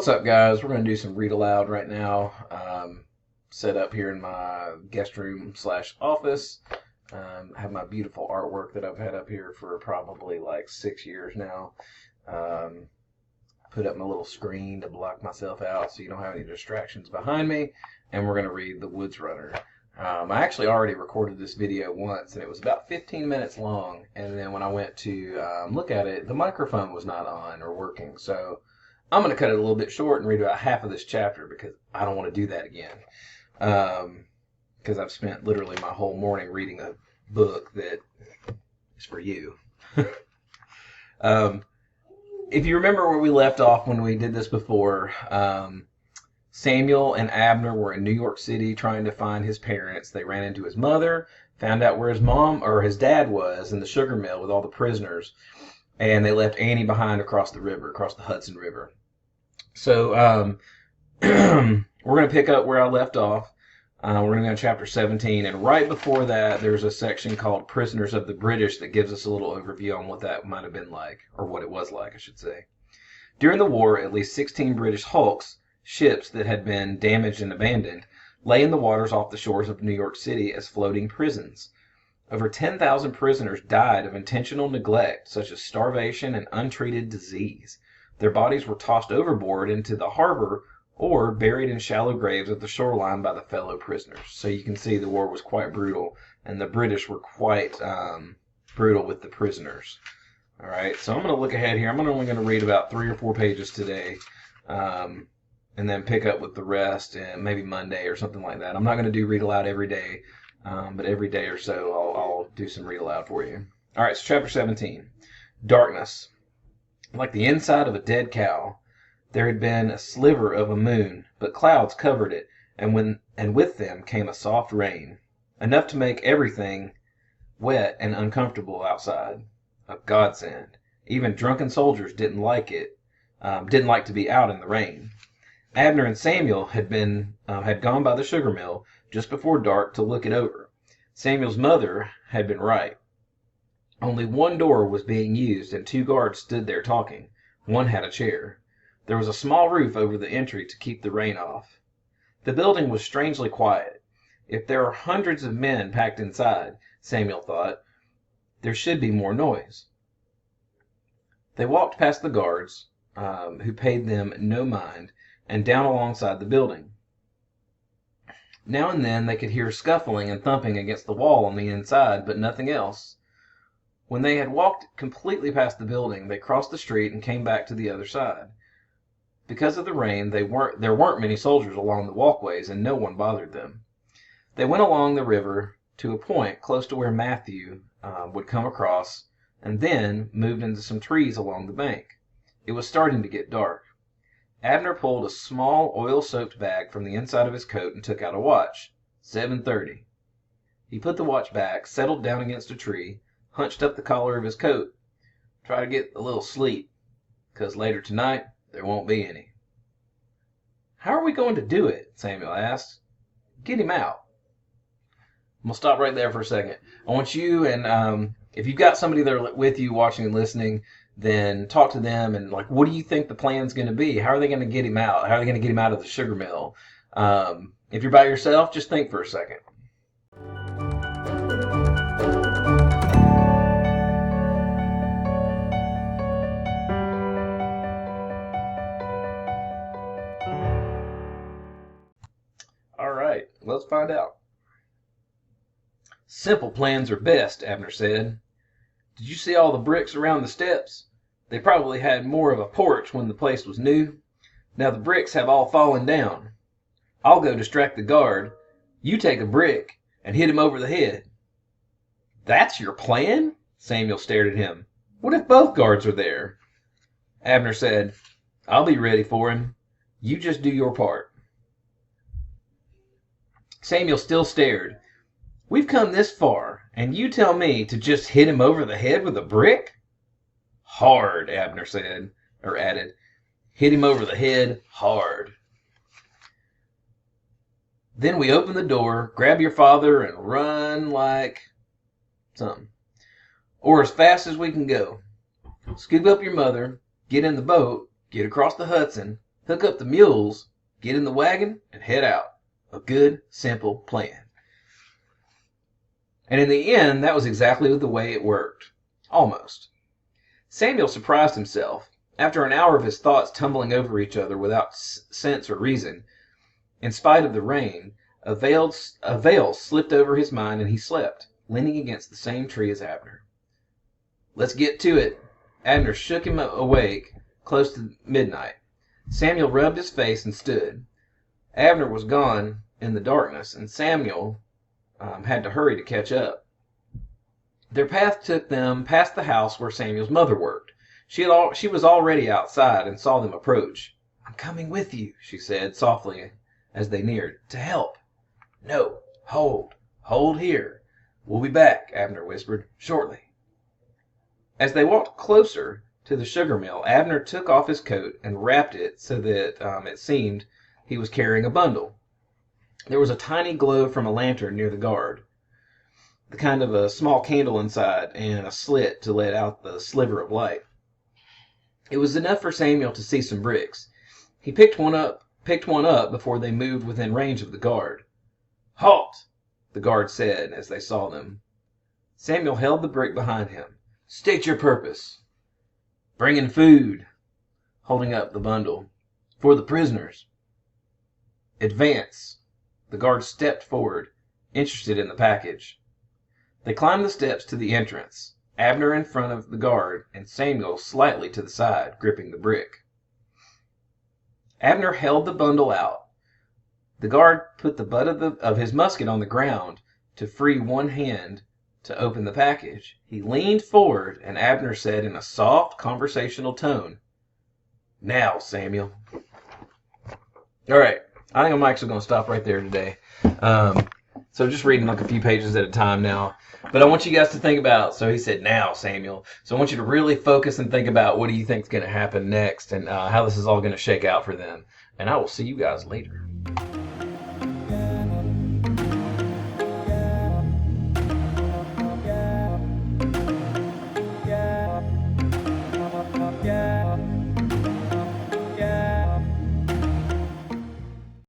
What's up, guys? We're going to do some read aloud right now. Set up here in my guest room slash office. I have my beautiful artwork that I've had up here for probably like 6 years now. Put up my little screen to block myself out so you don't have any distractions behind me. And we're going to read The Woods Runner. I actually already recorded this video once, and it was about 15 minutes long. And then when I went to look at it, the microphone was not on or working. So I'm going to cut it a little bit short and read about half of this chapter because I don't want to do that again. Because I've spent literally my whole morning reading a book that is for you. If you remember where we left off when we did this before, Samuel and Abner were in New York City trying to find his parents. They ran into his mother, found out where his mom or his dad was in the sugar mill with all the prisoners, and they left Annie behind across the river, across the Hudson River. So we're going to pick up where I left off. We're going to go to chapter 17, and right before that, there's a section called Prisoners of the British that gives us a little overview on what that might have been like, or what it was like, I should say. During the war, at least 16 British hulks, ships that had been damaged and abandoned, lay in the waters off the shores of New York City as floating prisons. Over 10,000 prisoners died of intentional neglect, such as starvation and untreated disease. Their bodies were tossed overboard into the harbor or buried in shallow graves at the shoreline by the fellow prisoners. So you can see the war was quite brutal, and the British were quite brutal with the prisoners. All right, so I'm going to look ahead here. I'm only going to read about 3 or 4 pages today, and then pick up with the rest, and maybe Monday or something like that. I'm not going to do read aloud every day, but every day or so I'll do some read aloud for you. All right, so chapter 17. Darkness. Like the inside of a dead cow, there had been a sliver of a moon, but clouds covered it, and with them came a soft rain, enough to make everything wet and uncomfortable outside. A godsend. Even drunken soldiers didn't like to be out in the rain. Abner and Samuel had gone by the sugar mill just before dark to look it over. Samuel's mother had been right. Only one door was being used, and 2 guards stood there talking. One had a chair. There was a small roof over the entry to keep the rain off. The building was strangely quiet. If there are hundreds of men packed inside, Samuel thought, there should be more noise. They walked past the guards, who paid them no mind, and down alongside the building. Now and then they could hear scuffling and thumping against the wall on the inside, but nothing else. When they had walked completely past the building, they crossed the street and came back to the other side. Because of the rain, there weren't many soldiers along the walkways, and no one bothered them. They went along the river to a point close to where Matthew would come across, and then moved into some trees along the bank. It was starting to get dark. Abner pulled a small oil-soaked bag from the inside of his coat and took out a watch. 7:30. He put the watch back, settled down against a tree, hunched up the collar of his coat. Try to get a little sleep, 'cause later tonight there won't be any. How are we going to do it? Samuel asked. Get him out. I'm going to stop right there for a second. I want you, and if you've got somebody there with you watching and listening, then talk to them and what do you think the plan's going to be? How are they going to get him out? How are they going to get him out of the sugar mill? If you're by yourself, just think for a second. All right, let's find out. Simple plans are best, Abner said. Did you see all the bricks around the steps? They probably had more of a porch when the place was new. Now the bricks have all fallen down. I'll go distract the guard. You take a brick and hit him over the head. That's your plan? Samuel stared at him. What if both guards are there? Abner said, I'll be ready for him. You just do your part. Samuel still stared. We've come this far, and you tell me to just hit him over the head with a brick? Hard, Abner said, or added. Hit him over the head hard. Then we open the door, grab your father, and run like something. Or as fast as we can go. Scoop up your mother, get in the boat, get across the Hudson, Hook up the mules, get in the wagon, and head out. A good, simple plan. And in the end, that was exactly the way it worked. Almost. Samuel surprised himself. After an hour of his thoughts tumbling over each other without sense or reason, in spite of the rain, a veil slipped over his mind and he slept, leaning against the same tree as Abner. Let's get to it. Abner shook him awake close to midnight. Samuel rubbed his face and stood. Abner was gone in the darkness, and Samuel had to hurry to catch up. Their path took them past the house where Samuel's mother worked. She was already outside and saw them approach. "I'm coming with you," she said softly as they neared. "To help." "No, hold. Hold here. We'll be back," Abner whispered. "Shortly." As they walked closer to the sugar mill, Abner took off his coat and wrapped it so that it seemed he was carrying a bundle. There was a tiny glow from a lantern near the guard, the kind of a small candle inside and a slit to let out the sliver of light. It was enough for Samuel to see some bricks. He picked one up before they moved within range of the guard. "Halt!" the guard said as they saw them. Samuel held the brick behind him. "State your purpose." "Bringing food," holding up the bundle. "For the prisoners." "Advance." The guard stepped forward, interested in the package. They climbed the steps to the entrance, Abner in front of the guard and Samuel slightly to the side, gripping the brick. Abner held the bundle out. The guard put the butt of his musket on the ground to free one hand to open the package. He leaned forward, and Abner said in a soft, conversational tone, "Now, Samuel." All right. I think I'm actually going to stop right there today. So just reading like a few pages at a time now. But I want you guys to think about, so he said, "Now, Samuel." So I want you to really focus and think about what do you think is going to happen next and how this is all going to shake out for them. And I will see you guys later.